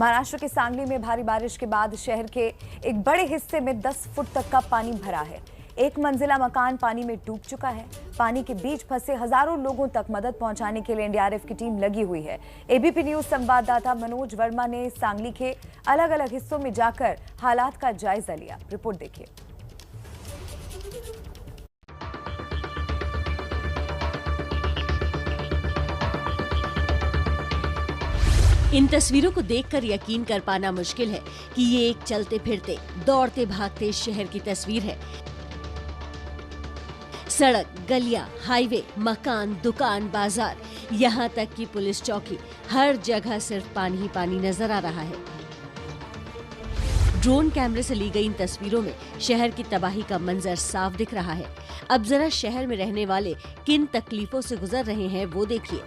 महाराष्ट्र के सांगली में भारी बारिश के बाद शहर के एक बड़े हिस्से में 10 फुट तक का पानी भरा है। एक मंजिला मकान पानी में डूब चुका है। पानी के बीच फंसे हजारों लोगों तक मदद पहुंचाने के लिए एनडीआरएफ की टीम लगी हुई है। एबीपी न्यूज संवाददाता मनोज वर्मा ने सांगली के अलग अलग हिस्सों में जाकर हालात का जायजा लिया। रिपोर्ट देखिए। इन तस्वीरों को देखकर यकीन कर पाना मुश्किल है कि ये एक चलते फिरते, दौड़ते भागते शहर की तस्वीर है। सड़क, गलियां, हाईवे, मकान, दुकान, बाजार, यहाँ तक कि पुलिस चौकी, हर जगह सिर्फ पानी ही पानी नजर आ रहा है। ड्रोन कैमरे से ली गई इन तस्वीरों में शहर की तबाही का मंजर साफ दिख रहा है। अब जरा शहर में रहने वाले किन तकलीफों से गुजर रहे हैं वो देखिए।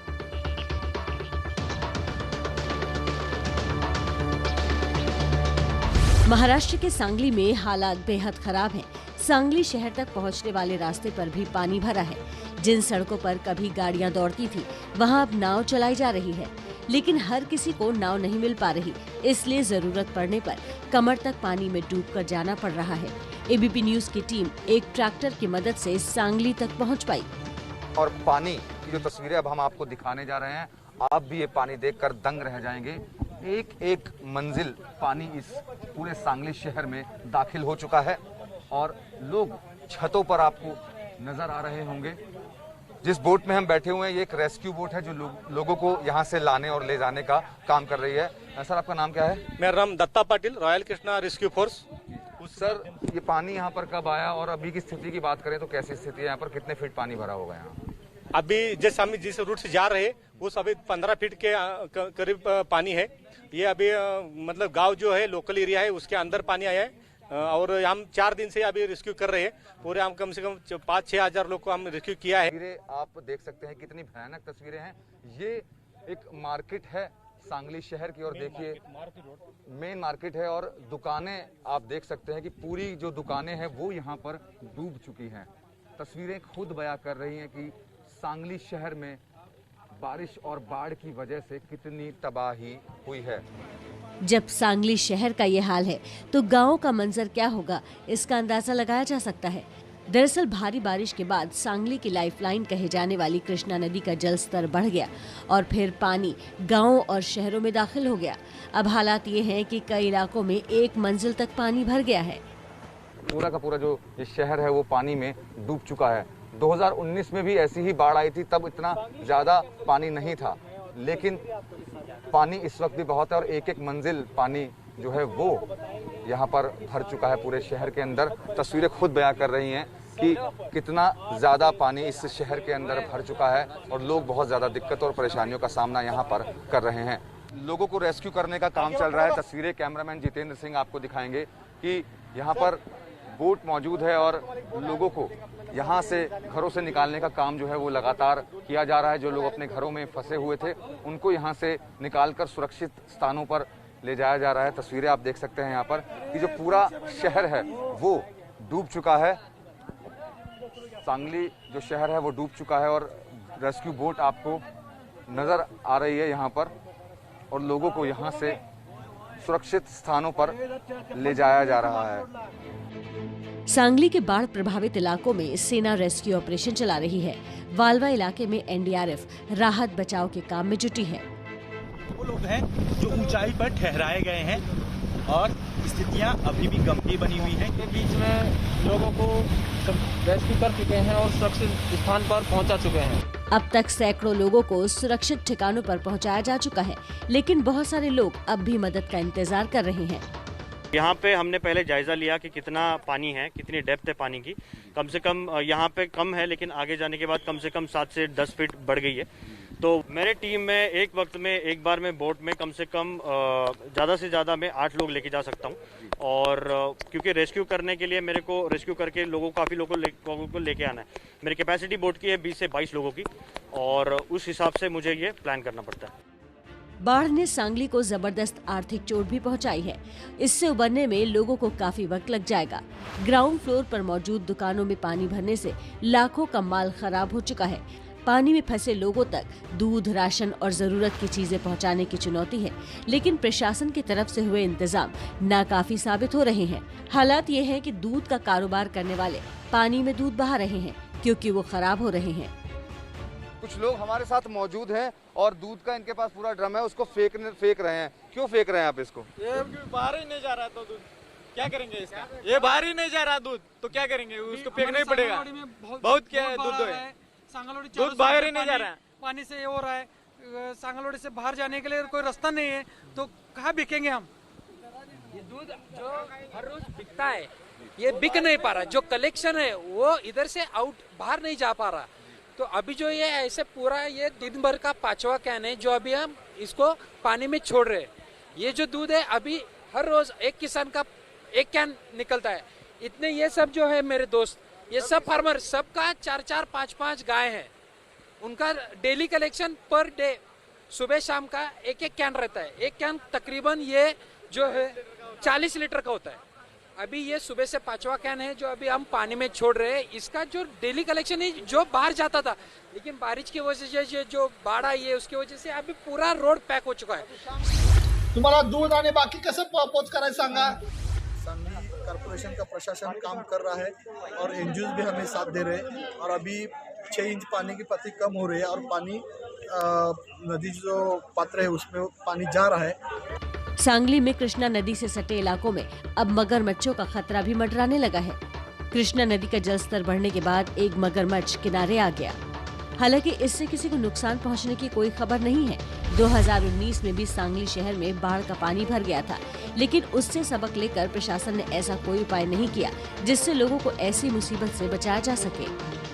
महाराष्ट्र के सांगली में हालात बेहद खराब हैं। सांगली शहर तक पहुंचने वाले रास्ते पर भी पानी भरा है। जिन सड़कों पर कभी गाड़ियां दौड़ती थी, वहां अब नाव चलाई जा रही है, लेकिन हर किसी को नाव नहीं मिल पा रही, इसलिए जरूरत पड़ने पर कमर तक पानी में डूबकर जाना पड़ रहा है। एबीपी न्यूज की टीम एक ट्रैक्टर की मदद से सांगली तक पहुँच पाई। और पानी की जो तस्वीरें अब हम आपको दिखाने जा रहे हैं, आप भी ये पानी देखकर दंग रह जाएंगे। एक एक मंजिल पानी इस पूरे सांगली शहर में दाखिल हो चुका है और लोग छतों पर आपको नजर आ रहे होंगे। जिस बोट में हम बैठे हुए हैं, ये एक रेस्क्यू बोट है जो लोगों को यहाँ से लाने और ले जाने का काम कर रही है। सर, आपका नाम क्या है? मेरा नाम Datta Patil, royal Krishna rescue force. Sir, ये पानी यहाँ पर कब आया और अभी की स्थिति की बात करें तो कैसी स्थिति है यहाँ पर? कितने फीट पानी भरा होगा यहाँ? अभी जैसे हम जिस रूट से जा रहे हैं उस अभी 15 फीट के करीब पानी है। ये अभी मतलब गांव जो है, लोकल एरिया है, उसके अंदर पानी आया है और हम 4 दिन से अभी रेस्क्यू कर रहे हैं। पूरे हम कम से कम 5-6 हजार लोग को हम रेस्क्यू किया है। आप देख सकते हैं कितनी भयानक तस्वीरें हैं। ये एक मार्केट है सांगली शहर की और देखिए मेन मार्केट है और दुकानें आप देख सकते हैं कि पूरी जो दुकानें हैं वो यहाँ पर डूब चुकी हैं। तस्वीरें खुद बयां कर रही हैं कि सांगली शहर में बारिश और बाढ़ की वजह से कितनी तबाही हुई है। जब सांगली शहर का ये हाल है तो गांव का मंजर क्या होगा, इसका अंदाजा लगाया जा सकता है। दरअसल भारी बारिश के बाद सांगली की लाइफलाइन कहे जाने वाली कृष्णा नदी का जल स्तर बढ़ गया और फिर पानी गांवों और शहरों में दाखिल हो गया। अब हालात ये हैं कि कई इलाकों में एक मंजिल तक पानी भर गया है। पूरा का पूरा जो ये शहर है वो पानी में डूब चुका है। 2019 में भी ऐसी ही बाढ़ आई थी, तब इतना ज्यादा पानी नहीं था, लेकिन पानी इस वक्त भी बहुत है और एक एक मंजिल पानी जो है वो यहाँ पर भर चुका है पूरे शहर के अंदर। तस्वीरें खुद बयां कर रही हैं कि कितना ज्यादा पानी इस शहर के अंदर भर चुका है और लोग बहुत ज्यादा दिक्कत और परेशानियों का सामना यहाँ पर कर रहे हैं। लोगों को रेस्क्यू करने का काम चल रहा है। तस्वीरें कैमरामैन जितेंद्र सिंह आपको दिखाएंगे कि यहाँ पर बोट मौजूद है और लोगों को यहाँ से घरों से निकालने का काम जो है वो लगातार किया जा रहा है। जो लोग अपने घरों में फंसे हुए थे उनको यहाँ से निकालकर सुरक्षित स्थानों पर ले जाया जा रहा है। तस्वीरें आप देख सकते हैं यहाँ पर कि जो पूरा शहर है वो डूब चुका है। सांगली जो शहर है वो डूब चुका है और रेस्क्यू बोट आपको नजर आ रही है यहाँ पर और लोगों को यहाँ से सुरक्षित स्थानों पर ले जाया जा रहा है। सांगली के बाढ़ प्रभावित इलाकों में सेना रेस्क्यू ऑपरेशन चला रही है। वालवा इलाके में एनडीआरएफ राहत बचाव के काम में जुटी है। वो लोग हैं जो ऊंचाई पर ठहराए गए हैं और स्थितियां अभी भी गंभीर बनी हुई हैं। के बीच में लोगों को रेस्क्यू कर चुके हैं और सुरक्षित स्थान पर पहुंचा चुके हैं। अब तक सैकड़ों लोगों को सुरक्षित ठिकानों पर पहुंचाया जा चुका है, लेकिन बहुत सारे लोग अब भी मदद का इंतजार कर रहे हैं। यहाँ पे हमने पहले जायजा लिया कि कितना पानी है, कितनी डेप्थ है पानी की। कम से कम यहाँ पे कम है, लेकिन आगे जाने के बाद कम से कम 7 से 10 फीट बढ़ गई है। तो मेरे टीम में एक वक्त में एक बार में बोट में कम से कम ज़्यादा से ज़्यादा मैं 8 लोग लेके जा सकता हूँ और क्योंकि रेस्क्यू करने के लिए मेरे को रेस्क्यू करके काफ़ी लोगों को लेके आना है। मेरी कैपेसिटी बोट की है 20 से 22 लोगों की और उस हिसाब से मुझे ये प्लान करना पड़ता है। बाढ़ ने सांगली को जबरदस्त आर्थिक चोट भी पहुंचाई है। इससे उबरने में लोगों को काफी वक्त लग जाएगा। ग्राउंड फ्लोर पर मौजूद दुकानों में पानी भरने से लाखों का माल खराब हो चुका है। पानी में फंसे लोगों तक दूध, राशन और जरूरत की चीजें पहुंचाने की चुनौती है, लेकिन प्रशासन की तरफ से हुए इंतजाम नाकाफी साबित हो रहे हैं। हालात ये है कि दूध का कारोबार करने वाले पानी में दूध बहा रहे हैं क्योंकि वो खराब हो रहे हैं। कुछ लोग हमारे साथ मौजूद हैं और दूध का इनके पास पूरा ड्रम है, उसको फेंक रहे हैं। क्यों फेंक रहे हैं आप इसको? ये बाहर ही नहीं जा रहा तो दूध क्या करेंगे इसका? ये बाहर ही नहीं जा रहा दूध तो क्या करेंगे? उसको फेंकना ही पड़ेगा। बहुत क्या है दूध है, दूध बाहर ही नहीं जा रहा है। पानी से ये हो रहा है, सांगलोड़ी से बाहर जाने के लिए कोई रास्ता नहीं है तो कहाँ बिकेंगे हम? ये दूध जो हर रोज बिकता है ये बिक नहीं पा रहा, जो कलेक्शन है वो इधर से आउट बाहर नहीं जा पा रहा। तो अभी जो ये ऐसे पूरा ये दिन भर का 5वां कैन है जो अभी हम इसको पानी में छोड़ रहे हैं। ये जो दूध है अभी हर रोज एक किसान का 1 कैन निकलता है। इतने ये सब जो है मेरे दोस्त, ये सब फार्मर, सबका 4-4, 5-5 गाय है। उनका डेली कलेक्शन पर डे सुबह शाम का 1-1 कैन रहता है। 1 कैन तकरीबन ये जो है 40 लीटर का होता है। अभी ये सुबह से 5वां कैन है जो अभी हम पानी में छोड़ रहे हैं। इसका जो डेली कलेक्शन है जो बाहर जाता था, लेकिन बारिश की वजह से जो बाढ़ आई है उसकी वजह से अभी पूरा रोड पैक हो चुका है। तुम्हाला दूध आणि बाकी कसं पोच करायचं सांगा। सांगली कॉर्पोरेशन का प्रशासन काम कर रहा है और एनजीओ भी हमें साथ दे रहे हैं और अभी 6 इंच पानी की पाती कम हो रही है और पानी नदी जो पात्र है उसमें पानी जा रहा है। सांगली में कृष्णा नदी से सटे इलाकों में अब मगरमच्छों का खतरा भी मंडराने लगा है। कृष्णा नदी का जलस्तर बढ़ने के बाद एक मगरमच्छ किनारे आ गया। हालांकि इससे किसी को नुकसान पहुंचने की कोई खबर नहीं है। 2019 में भी सांगली शहर में बाढ़ का पानी भर गया था, लेकिन उससे सबक लेकर प्रशासन ने ऐसा कोई उपाय नहीं किया जिससे लोगों को ऐसी मुसीबत से बचाया जा सके।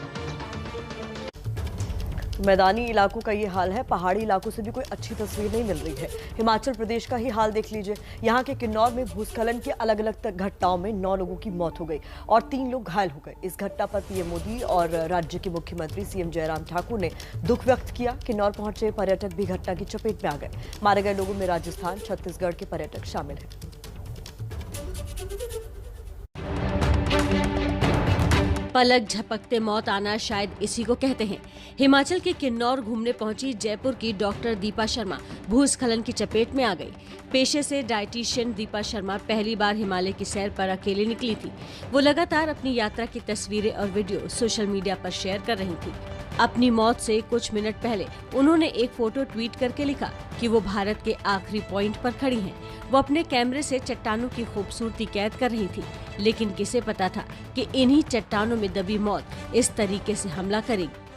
मैदानी इलाकों का ये हाल है, पहाड़ी इलाकों से भी कोई अच्छी तस्वीर नहीं मिल रही है। हिमाचल प्रदेश का ही हाल देख लीजिए। यहाँ के किन्नौर में भूस्खलन की अलग अलग घटनाओं में 9 लोगों की मौत हो गई और 3 लोग घायल हो गए। इस घटना पर पीएम मोदी और राज्य के मुख्यमंत्री सीएम जयराम ठाकुर ने दुख व्यक्त किया। किन्नौर पहुंचे पर्यटक भी घटना की चपेट में आ गए। मारे गए लोगों में राजस्थान, छत्तीसगढ़ के पर्यटक शामिल हैं। पलक झपकते मौत आना शायद इसी को कहते हैं। हिमाचल के किन्नौर घूमने पहुंची जयपुर की डॉक्टर दीपा शर्मा भूस्खलन की चपेट में आ गई। पेशे से डाइटिशियन दीपा शर्मा पहली बार हिमालय की सैर पर अकेले निकली थी। वो लगातार अपनी यात्रा की तस्वीरें और वीडियो सोशल मीडिया पर शेयर कर रही थी। अपनी मौत से कुछ मिनट पहले उन्होंने एक फोटो ट्वीट करके लिखा कि वो भारत के आखिरी पॉइंट पर खड़ी हैं। वो अपने कैमरे से चट्टानों की खूबसूरती कैद कर रही थी, लेकिन किसे पता था कि इन्हीं चट्टानों में दबी मौत इस तरीके से हमला करेगी।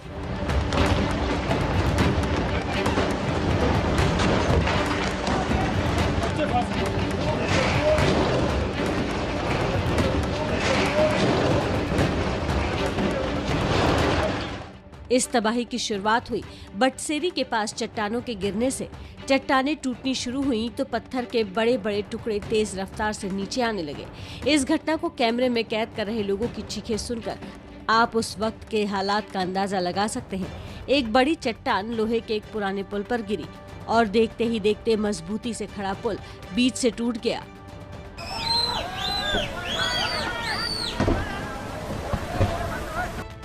इस तबाही की शुरुआत हुई बटसेरी के पास चट्टानों के गिरने से। चट्टानें टूटनी शुरू हुई तो पत्थर के बड़े बड़े टुकड़े तेज रफ्तार से नीचे आने लगे। इस घटना को कैमरे में कैद कर रहे लोगों की चीखें सुनकर आप उस वक्त के हालात का अंदाजा लगा सकते हैं। एक बड़ी चट्टान लोहे के एक पुराने पुल पर गिरी और देखते ही देखते मजबूती से खड़ा पुल बीच से टूट गया।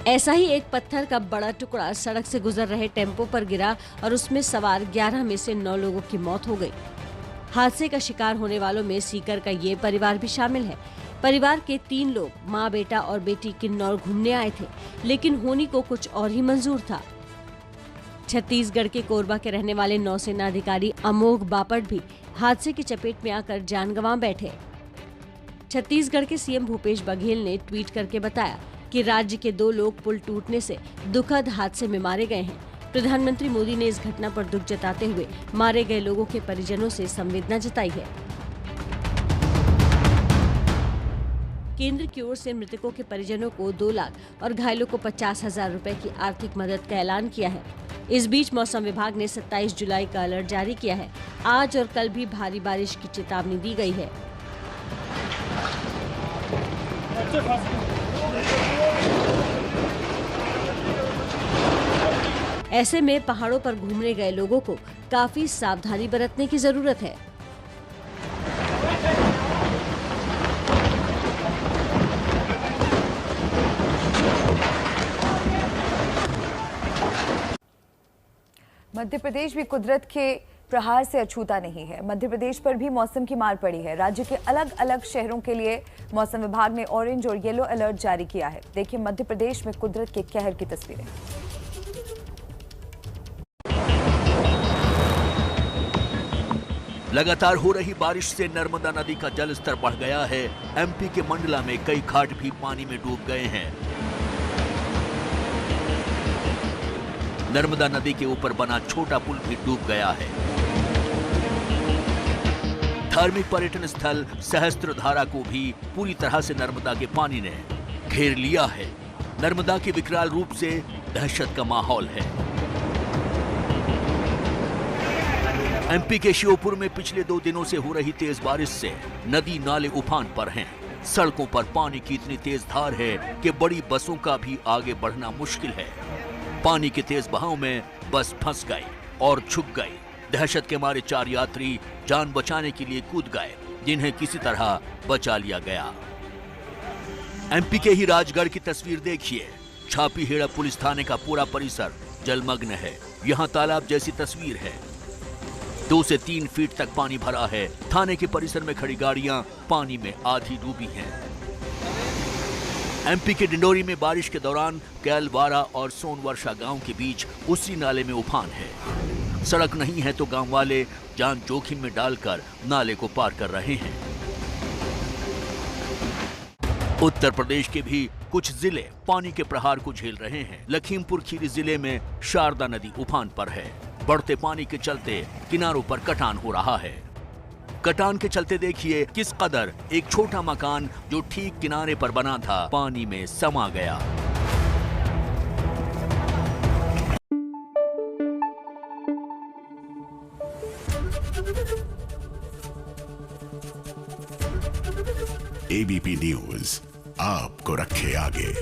ऐसा ही एक पत्थर का बड़ा टुकड़ा सड़क से गुजर रहे टेम्पो पर गिरा और उसमें सवार 11 में से 9 लोगों की मौत हो गई। हादसे का शिकार होने वालों में सीकर का ये परिवार भी शामिल है। परिवार के 3 लोग, माँ, बेटा और बेटी किन्नौर घूमने आए थे, लेकिन होनी को कुछ और ही मंजूर था। छत्तीसगढ़ के कोरबा के रहने वाले नौसेना अधिकारी अमोघ बापट भी हादसे की चपेट में आकर जान गंवा बैठे। छत्तीसगढ़ के सीएम भूपेश बघेल ने ट्वीट करके बताया कि राज्य के 2 लोग पुल टूटने से दुखद हादसे में मारे गए हैं। प्रधानमंत्री मोदी ने इस घटना पर दुख जताते हुए मारे गए लोगों के परिजनों से संवेदना जताई है। केंद्र की ओर से मृतकों के परिजनों को 2 लाख और घायलों को 50,000 रुपए की आर्थिक मदद का ऐलान किया है। इस बीच मौसम विभाग ने 27 जुलाई का अलर्ट जारी किया है। आज और कल भी भारी बारिश की चेतावनी दी गई है। ऐसे में पहाड़ों पर घूमने गए लोगों को काफी सावधानी बरतने की जरूरत है। मध्य प्रदेश भी कुदरत के प्रहार से अछूता नहीं है। मध्य प्रदेश पर भी मौसम की मार पड़ी है। राज्य के अलग अलग शहरों के लिए मौसम विभाग ने ऑरेंज और येलो अलर्ट जारी किया है। देखिए मध्य प्रदेश में कुदरत के कहर की तस्वीरें। लगातार हो रही बारिश से नर्मदा नदी का जलस्तर बढ़ गया है। एमपी के मंडला में कई घाट भी पानी में डूब गए हैं। नर्मदा नदी के ऊपर बना छोटा पुल भी डूब गया है। धार्मिक पर्यटन स्थल सहस्त्रधारा को भी पूरी तरह से नर्मदा के पानी ने घेर लिया है। नर्मदा के विकराल रूप से दहशत का माहौल है। एमपी के श्योपुर में पिछले 2 दिनों से हो रही तेज बारिश से नदी नाले उफान पर हैं। सड़कों पर पानी की इतनी तेज धार है कि बड़ी बसों का भी आगे बढ़ना मुश्किल है। पानी के तेज बहाव में बस फंस गई और छुप गई। दहशत के मारे 4 यात्री जान बचाने के लिए कूद गए, जिन्हें किसी तरह बचा लिया गया। एमपी के ही राजगढ़ की तस्वीर देखिए। छापीहेड़ा पुलिस थाने का पूरा परिसर जलमग्न है। यहाँ तालाब जैसी तस्वीर है। 2 से 3 फीट तक पानी भरा है। थाने के परिसर में खड़ी गाड़ियां पानी में आधी डूबी हैं। एमपी के डिंडोरी में बारिश के दौरान कैलवारा और सोनवर्षा गांव के बीच उसी नाले में उफान है। सड़क नहीं है तो गांव वाले जान जोखिम में डालकर नाले को पार कर रहे हैं। उत्तर प्रदेश के भी कुछ जिले पानी के प्रहार को झेल रहे हैं। लखीमपुर खीरी जिले में शारदा नदी उफान पर है। बढ़ते पानी के चलते किनारों पर कटान हो रहा है। कटान के चलते देखिए किस कदर एक छोटा मकान जो ठीक किनारे पर बना था पानी में समा गया। एबीपी न्यूज आपको रखे आगे।